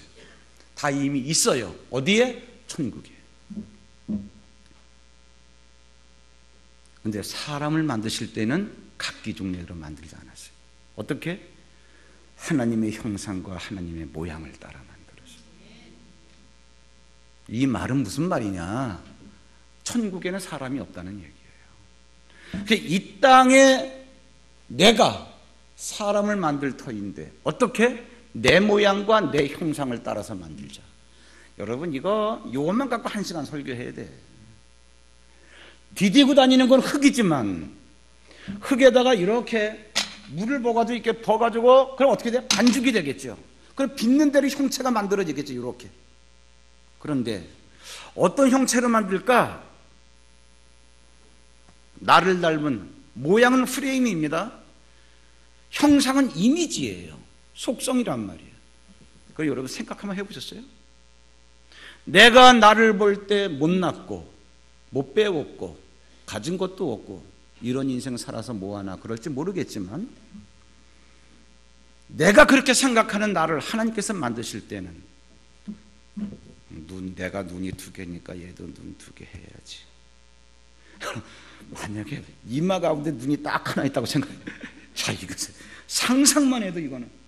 다 이미 있어요. 어디에? 천국에. 근데 사람을 만드실 때는 각기 종류대로 만들지 않았어요. 어떻게? 하나님의 형상과 하나님의 모양을 따라 만들었어요. 이 말은 무슨 말이냐? 천국에는 사람이 없다는 얘기예요. 이 땅에 내가 사람을 만들 터인데 어떻게? 내 모양과 내 형상을 따라서 만들자. 여러분 이것만 갖고 1시간 설교해야 돼. 디디고 다니는 건 흙이지만 흙에다가 이렇게 물을 부어가지고 이렇게 버가지고 그럼 어떻게 돼? 반죽이 되겠죠. 그럼 빚는 대로 형체가 만들어지겠죠. 이렇게. 그런데 어떤 형체로 만들까? 나를 닮은 모양은 프레임입니다. 형상은 이미지예요. 속성이란 말이에요. 그걸 여러분 생각 한번 해보셨어요? 내가 나를 볼 때 못났고 못 배웠고 가진 것도 없고 이런 인생 살아서 뭐하나 그럴지 모르겠지만 내가 그렇게 생각하는 나를 하나님께서 만드실 때는 내가 눈이 2개니까 얘도 눈 2개 해야지. 만약에 이마 가운데 눈이 딱 하나 있다고 생각해. 자, 이거 상상만 해도 이거는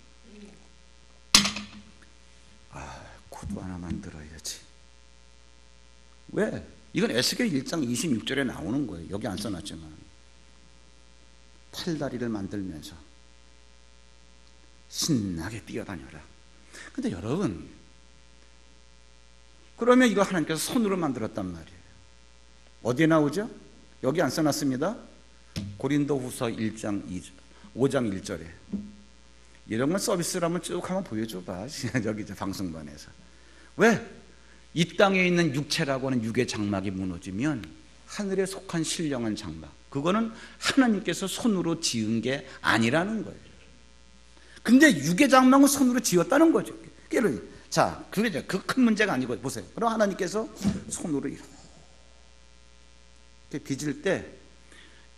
구두 하나 만들어야지. 왜? 이건 에스겔 1장 26절에 나오는 거예요. 여기 안 써놨지만 팔다리를 만들면서 신나게 뛰어다녀라. 근데 여러분 그러면 이거 하나님께서 손으로 만들었단 말이에요. 어디에 나오죠? 여기 안 써놨습니다. 고린도후서 5장 1절에 이런 건 서비스를 한번 쭉 한번 보여줘봐. 여기 방송관에서. 왜? 이 땅에 있는 육체라고 하는 육의 장막이 무너지면 하늘에 속한 신령한 장막, 그거는 하나님께서 손으로 지은 게 아니라는 거예요. 근데 육의 장막은 손으로 지었다는 거죠. 자, 그게 그 큰 문제가 아니고 보세요. 그럼 하나님께서 손으로 이렇게 빚을 때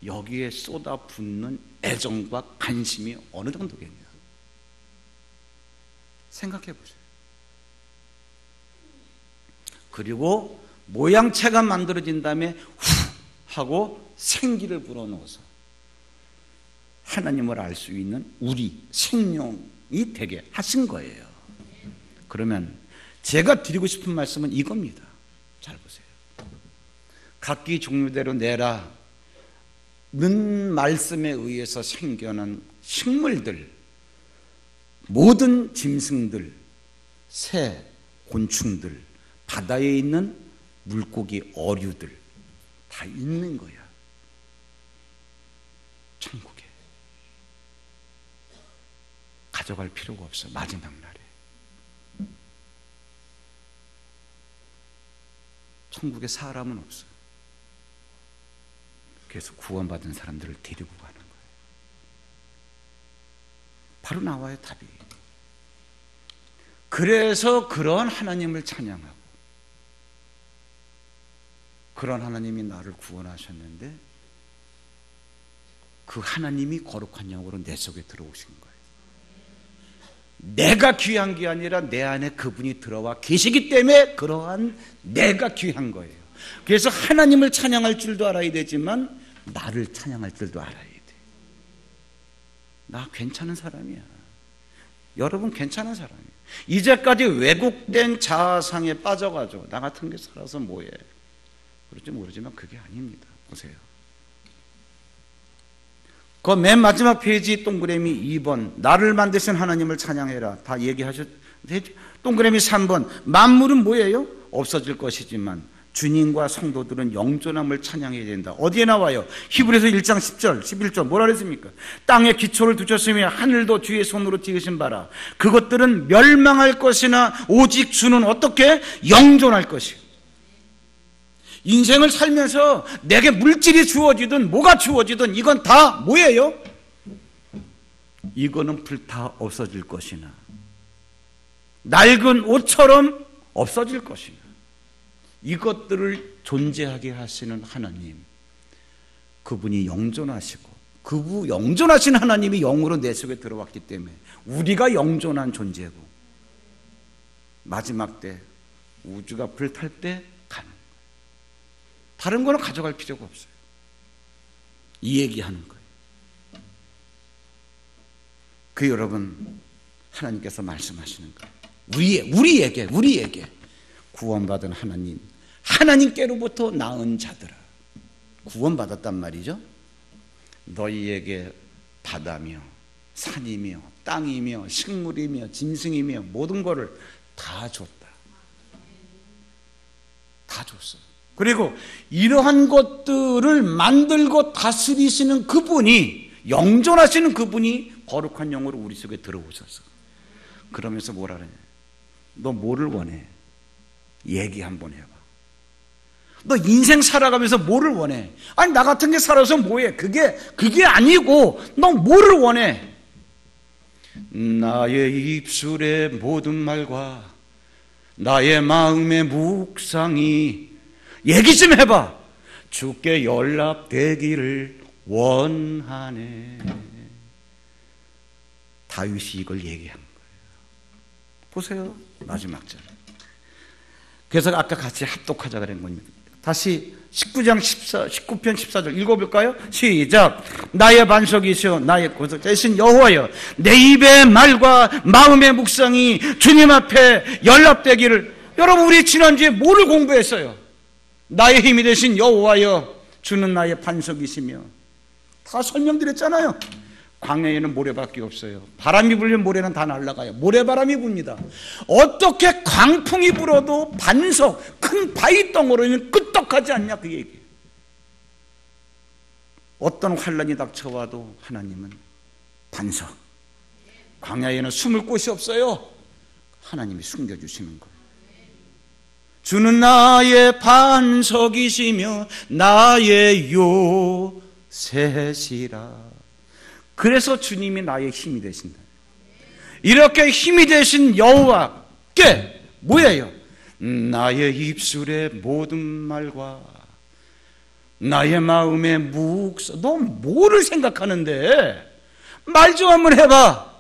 여기에 쏟아붓는 애정과 관심이 어느 정도겠냐? 생각해 보세요. 그리고 모양체가 만들어진 다음에 후 하고 생기를 불어넣어서 하나님을 알 수 있는 우리 생명이 되게 하신 거예요. 그러면 제가 드리고 싶은 말씀은 이겁니다. 잘 보세요. 각기 종류대로 내라는 말씀에 의해서 생겨난 식물들, 모든 짐승들, 새, 곤충들, 바다에 있는 물고기, 어류들, 다 있는 거야. 천국에 가져갈 필요가 없어. 마지막 날에 천국에 사람은 없어. 그래서 구원받은 사람들을 데리고 가는 거예요. 바로 나와요, 답이. 그래서 그런 하나님을 찬양하고, 그런 하나님이 나를 구원하셨는데 그 하나님이 거룩한 영으로 내 속에 들어오신 거예요. 내가 귀한 게 아니라 내 안에 그분이 들어와 계시기 때문에 그러한 내가 귀한 거예요. 그래서 하나님을 찬양할 줄도 알아야 되지만 나를 찬양할 줄도 알아야 돼. 나 괜찮은 사람이야. 여러분 괜찮은 사람이에요. 이제까지 왜곡된 자아상에 빠져가지고 나 같은 게 살아서 뭐해, 그럴지 모르지만 그게 아닙니다. 보세요. 그 맨 마지막 페이지 동그라미 2번, 나를 만드신 하나님을 찬양해라. 다 얘기하셨. 동그라미 3번, 만물은 뭐예요? 없어질 것이지만 주님과 성도들은 영존함을 찬양해야 된다. 어디에 나와요? 히브리서 1장 10절 11절 뭐라 그랬습니까? 땅에 기초를 두셨으며 하늘도 주의 손으로 지으신 바라. 그것들은 멸망할 것이나 오직 주는 어떻게? 영존할 것이요. 인생을 살면서 내게 물질이 주어지든 뭐가 주어지든 이건 다 뭐예요? 이거는 불타 없어질 것이나 낡은 옷처럼 없어질 것이나 이것들을 존재하게 하시는 하나님, 그분이 영존하시고 그분 영존하신 하나님이 영으로 내 속에 들어왔기 때문에 우리가 영존한 존재고 마지막 때 우주가 불탈 때 가는 거예요. 다른 거는 가져갈 필요가 없어요. 이 얘기하는 거예요. 그 여러분, 하나님께서 말씀하시는 거예요. 우리에게 구원받은 하나님께로부터 낳은 자들아, 구원받았단 말이죠. 너희에게 바다며 산이며 땅이며 식물이며 짐승이며 모든 것을 다 줬다. 다 줬어. 그리고 이러한 것들을 만들고 다스리시는 그분이, 영존하시는 그분이 거룩한 영으로 우리 속에 들어오셔서 그러면서 뭐라 그러냐, 너 뭐를 원해? 얘기 한번 해봐. 너 인생 살아가면서 뭐를 원해? 아니 나 같은 게 살아서 뭐해? 그게 아니고 너 뭐를 원해? 나의 입술의 모든 말과 나의 마음의 묵상이, 얘기 좀 해봐. 주께 연락되기를 원하네. 다윗이 이걸 얘기한 거예요. 보세요, 마지막 절. 그래서 아까 같이 합독하자 그런 겁니다. 다시 19편 14절 읽어볼까요? 시작. 나의 반석이시여 나의 구속 되신 여호와여, 내 입의 말과 마음의 묵상이 주님 앞에 연락되기를. 여러분, 우리 지난주에 뭐를 공부했어요? 나의 힘이 되신 여호와여, 주는 나의 반석이시며. 다 설명드렸잖아요. 광야에는 모래밖에 없어요. 바람이 불면 모래는 다 날아가요. 모래바람이 붑니다. 어떻게 광풍이 불어도 반석, 큰 바위 덩어리는 끄떡하지 않냐, 그 얘기예요. 어떤 환란이 닥쳐와도 하나님은 반석. 광야에는 숨을 곳이 없어요. 하나님이 숨겨주시는 거예요. 주는 나의 반석이시며 나의 요새시라. 그래서 주님이 나의 힘이 되신다. 이렇게 힘이 되신 여호와께 뭐예요? 나의 입술의 모든 말과 나의 마음의 묵상. 너 뭐를 생각하는데? 말 좀 한번 해봐.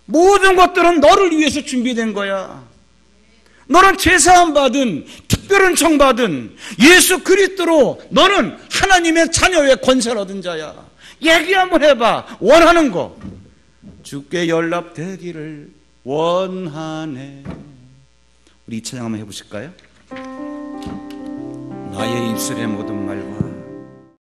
모든 것들은 너를 위해서 준비된 거야. 너는 제사함 받은, 특별한 청 받은 예수 그리스도로 너는 하나님의 자녀의 권세를 얻은 자야. 얘기 한번 해봐. 원하는 거. 주께 연락되기를 원하네. 우리 이 찬양 한번 해보실까요? 나의 입술의 모든 말과